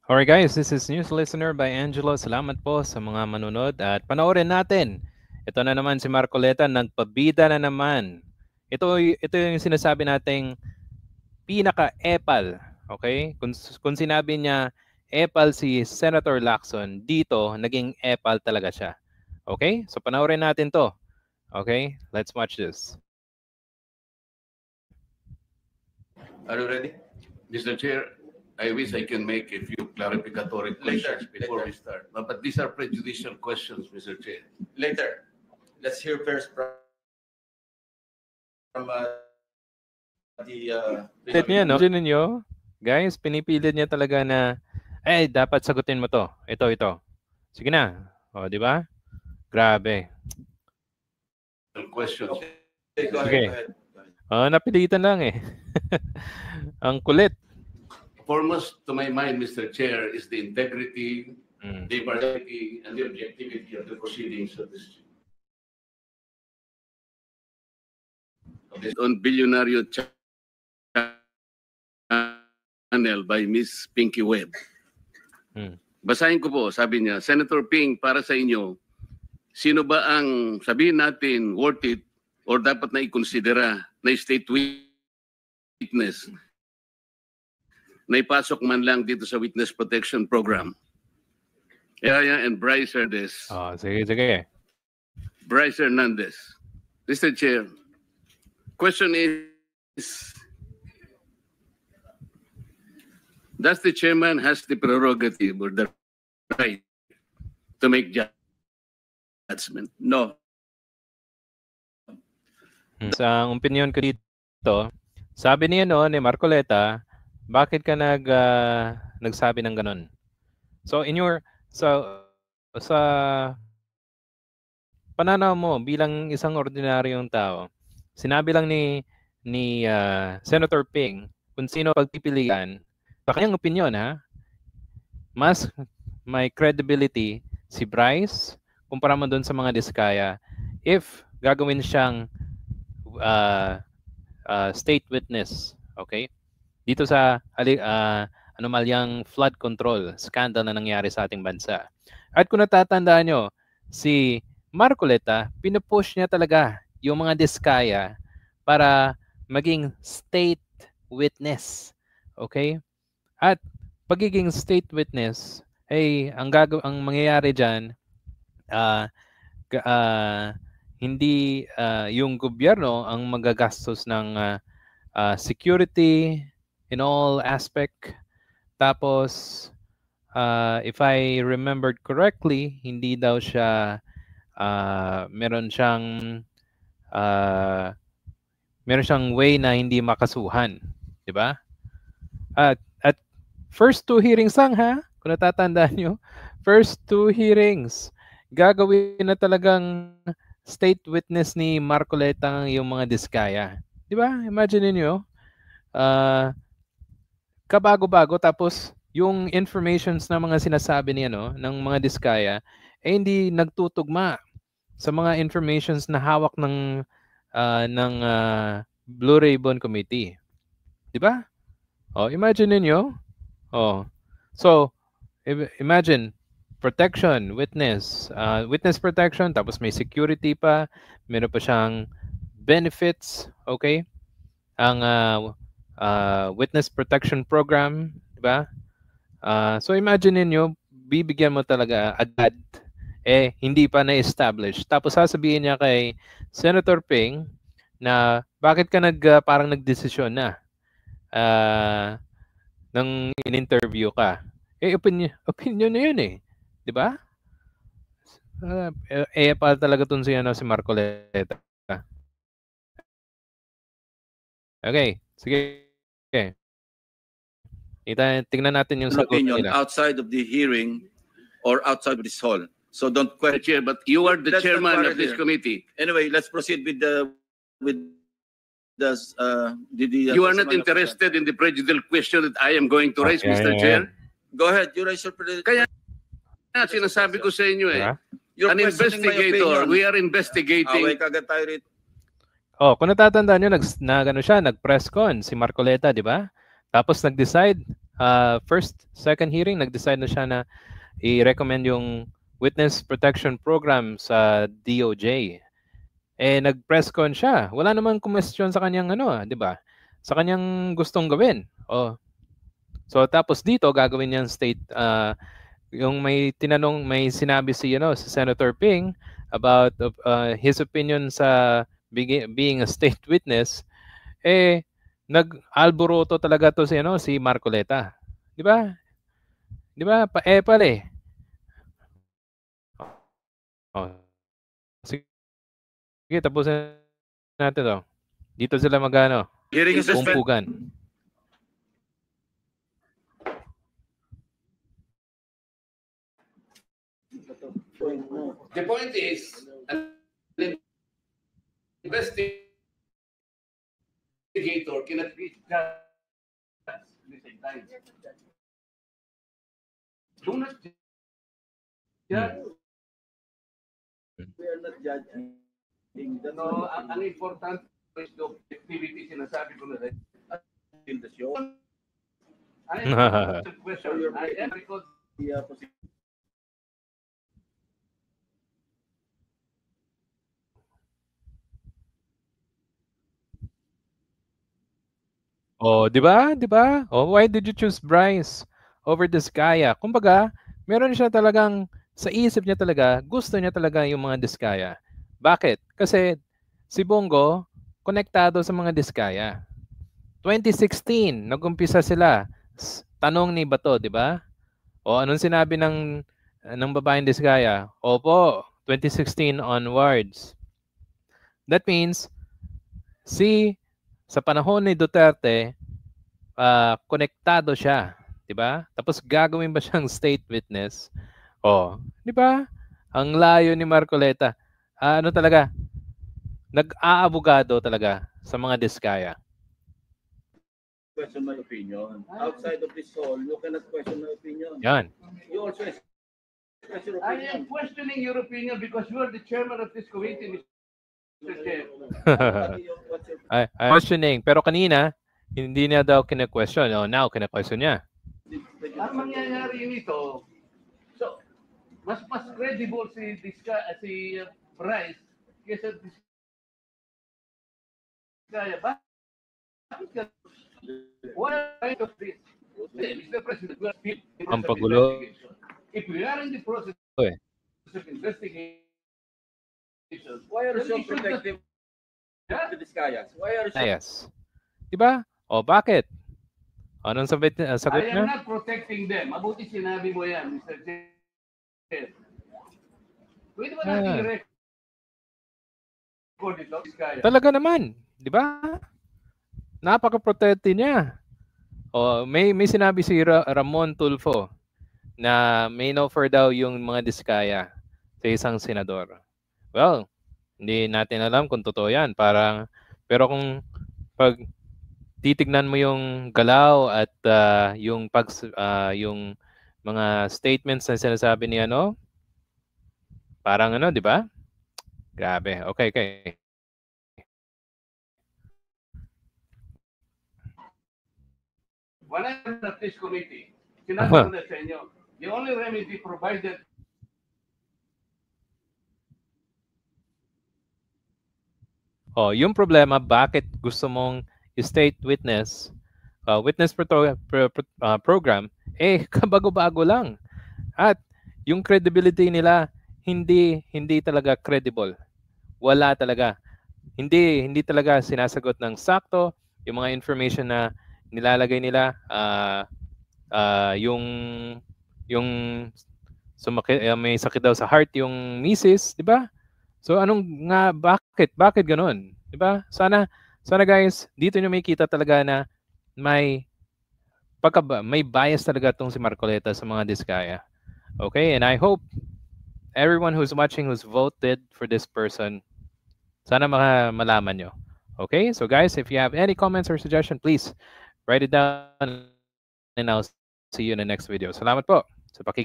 Alright guys, this is News Listener by Angelo. Salamat po sa mga manunod at panoorin natin. Ito na naman si Marcoleta, nagpabida na naman. Ito yung sinasabi nating pinaka-epal. Okay? Kung sinabi niya epal si Senator Lacson, dito naging epal talaga siya. Okay? So panoorin natin to. Okay? Let's watch this. Are you ready? Mr. Chair, I wish I can make a few clarificatory questions before we start. But these are prejudicial questions, Mr. Chair. Later. Let's hear first from Pilit niya, no? Imagine niyo, guys, pinipilit niya talaga na, dapat sagutin mo to. Ito. Sige na. O, di ba? Grabe. Questions. Okay, go Sige. ahead. Napilitan lang eh. Ang kulit. Foremost to my mind, Mr. Chair, is the integrity, the impartiality, and the objectivity of the proceedings of this. On Billionario Channel by Miss Pinky Webb. Basahin ko po, sabi niya, Senator Ping, para sa inyo, sino ba ang sabihin natin worth it or dapat na ikonsidera na state witness na ipasok man lang dito sa Witness Protection Program? Yaya and Bryce Hernandez. Sige. Bryce Hernandez. Mr. Chair, question is, does the chairman has the prerogative or the right to make judgment? No. Sa opinion ko dito, sabi niya ni Marcoleta, bakit ka nagsabi ng ganun? So sa pananaw mo bilang isang ordinaryong tao, sinabi lang ni Senator Ping kung sino pagpipilian, sa kanyang opinion mas may credibility si Bryce kumpara mo doon sa mga Diskaya if gagawin siyang state witness, okay? Dito sa anomalyang flood control scandal na nangyari sa ating bansa. At kung natatandaan nyo, si Marcoleta, pinupush niya talaga yung mga Diskaya para maging state witness. Okay? At pagiging state witness, ang mangyayari dyan, hindi yung gobyerno ang magagastos ng security in all aspect. Tapos, if I remembered correctly, hindi daw siya, meron siyang way na hindi makasuhan. Diba? At first 2 hearings lang kung natatandaan nyo, first 2 hearings, gagawin na talagang state witness ni Marcoleta yung mga Diskaya. Diba? Imagine niyo kabago-bago tapos yung informations na mga sinasabi niya ng mga Diskaya hindi nagtutugma sa mga informations na hawak ng Blue Ribbon Committee. 'Di ba? Imagine niyo. So imagine protection, witness protection, tapos may security pa, meron pa siyang benefits, okay? Ang witness protection program, di ba? So imagine niyo, bibigyan mo talaga agad, hindi pa na-establish. Tapos sasabihin niya kay Senator Ping na bakit ka parang nagdesisyon na nang in-interview ka. Opinion na yun di ba? Pa talaga tun si Marcoleta. Okay, sige. Okay. Tingnan natin yung sagot nila. Outside of the hearing or outside of this hall. So don't question. But you are the chairman of this committee. Anyway, let's proceed with the you are not interested in the prejudicial question that I am going to raise, Mr. Chair? Go ahead, you raise your prejudicial. Kaya sinasabi ko sa inyo an investigator, we are investigating. Kung natatandaan nyo, nag-press con si Marcoleta, di ba? Tapos nag-decide first, second hearing, nag-decide na siya na i-recommend yung Witness Protection Program sa DOJ. Nag-press con siya. Wala naman question sa kanyang di ba? Sa kanyang gustong gawin. So tapos dito gagawin niyang state yung may sinabi si si Senator Ping about his opinion sa being a state witness, nag-alboroto talaga to si Marcoleta. Di ba? Di ba? Pale. Sige, tapusin natin to. Dito sila magano. Hearing is suspended. Pumpugan. The point is, an investigator cannot be judged at the same time. Do not judge. We are not judging. No, ang important is the activity sinasabi ko na rin. In the show. I have a question. I am because di ba? Di ba? Why did you choose Bryce over Diskaya? Kumbaga, meron siya talagang sa isip niya talaga, gusto niya talaga yung mga Diskaya. Bakit? Kasi si Bongo konektado sa mga Diskaya. 2016, nag-umpisa sila. Tanong ni Bato, di ba? Anong sinabi ng babaeng Diskaya? Opo, 2016 onwards. That means sa panahon ni Duterte, konektado siya, 'di ba? Tapos gagawin ba siyang state witness? 'di ba? Ang layo ni Marcoleta. Talaga? Nag-aabogado talaga sa mga Diskaya. Question my opinion. Outside of this hall, you cannot question my opinion. Yan. You also express your I opinion. am questioning your opinion because you are the chairman of this committee, Mr. Chair. I'm questioning. Pero kanina, hindi niya daw kina-question. Now, kina-question niya. Ang mangyayari nito, so, mas credible si Bryce kaysa Diskaya. Bakit ka? Why of this? Mr. President, we are still in Ang the pagulo. investigation. If we are in the process Okay. of investigation, Why are you so then we should protective not- to this guy? Why are you so Yes. 'Di ba? Bakit? Anong sagot I niya? am not protecting them. Mabuti sinabi mo yan, Mr. Chair. Pwede ba natin i-record ito? Diskaya? Talaga naman, 'di ba? Napaka-protected niya. May sinabi si Ramon Tulfo na may offer daw yung mga Diskaya sa isang senador. Well, hindi natin alam kung totoo 'yan. Pero kung pag titignan mo yung galaw at yung yung mga statements na sinasabi ni parang 'di ba? Grabe. Okay. When I was at this committee, sinabi ko na sa inyo, the only remedy provided yung problema, bakit gusto mong state witness, witness program, kabago-bago lang. At yung credibility nila, hindi talaga credible. Wala talaga. Hindi talaga sinasagot ng sakto yung mga information na nilalagay nila, yung may sakit daw sa heart yung misis, 'di ba? So bakit ganoon? 'Di ba? Sana guys, dito niyo makita talaga na may bias talaga tong si Marcoleta sa mga Diskaya. Okay? And I hope everyone who's watching who's voted for this person, sana malaman nyo. Okay? So guys, if you have any comments or suggestion, please write it down and I'll see you in the next video. Salamat po sa pakikinig.